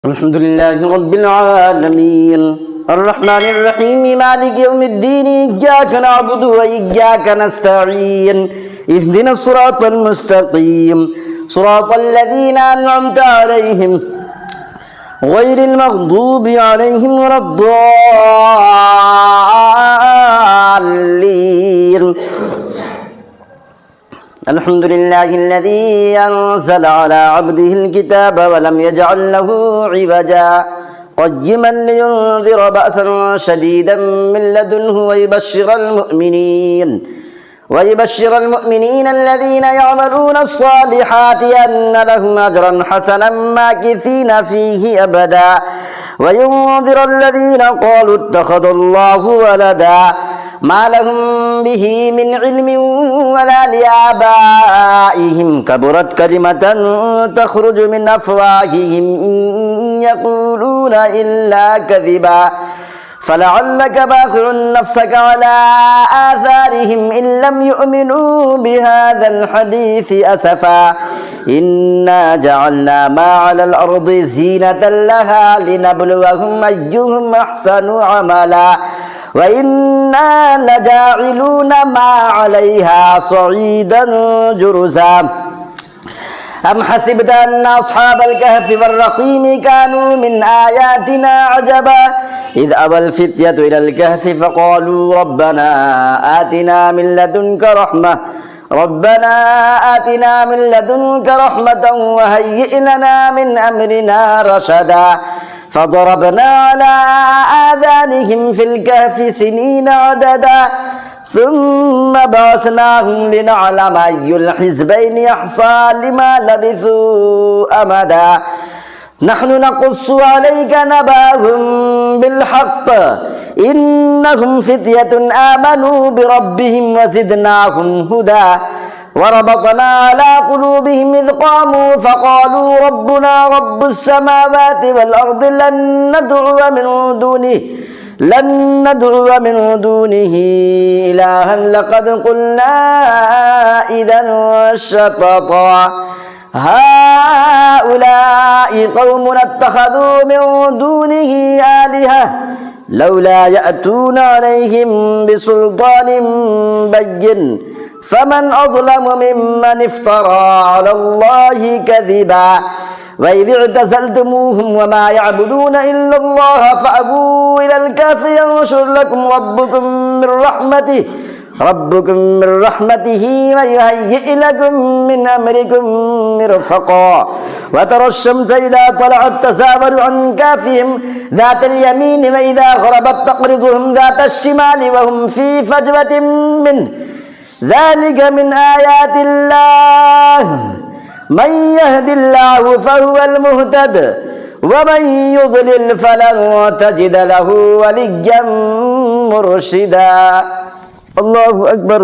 الحمد لله رب العالمين الرحمن الرحيم مالك يوم الدين إياك نعبد وإياك نستعين اهدنا الصراط المستقيم صراط الذين أنعمت عليهم غير المغضوب عليهم ولا الضالين. الحمد لله الذي أنزل على عبده الكتاب ولم يجعل له عوجا قيما لينذر بأسا شديدا من لدنه ويبشر المؤمنين الذين يعملون الصالحات أن لهم أجرا حسنا ماكثين فيه أبدا وينذر الذين قالوا اتخذ الله ولدا ما لهم به من علم ولا لآبائهم كبرت كلمة تخرج من أفواههم إن يقولون إلا كذبا فلعلك باخع نفسك على آثارهم إن لم يؤمنوا بهذا الحديث أسفا إنا جعلنا ما على الأرض زينة لها لنبلوهم أيهم أحسن عملا وإنا لجاعلون ما عليها صعيدا جرزا أم حسبت أن أصحاب الكهف والرقيم كانوا من آياتنا عجبا إذ أوى الفتية إلى الكهف فقالوا ربنا آتنا من لدنك رحمة وهيئ لنا من أمرنا رشدا فضربنا على آذانهم في الكهف سنين عددا ثم بعثناهم لنعلم أي الحزبين أحصى لما لبثوا أمدا نحن نقص عليك نبأهم بالحق إنهم فتية آمنوا بربهم وزدناهم هدى وربطنا على قلوبهم إذ قاموا فقالوا ربنا رب السماوات والأرض لن ندعو من دونه إلها لقد قلنا إذا شططا هؤلاء قوم اتخذوا من دونه آلهة لولا يأتون عليهم بسلطان بين فمن أظلم ممن افترى على الله كذبا وإذ اعتزلتموهم وما يعبدون إلا الله فأبوا إلى الكهف ينشر لكم ربكم من رحمته ويهيئ لكم من أمركم مرفقا وترى الشمس إذا طلعت تزاور عن كهفهم ذات اليمين وإذا غربت تقرضهم ذات الشمال وهم في فجوة منه ذلك من آيات الله من يهد الله فهو المهتد ومن يضلل فلن تجد له وليا مرشدا. الله أكبر.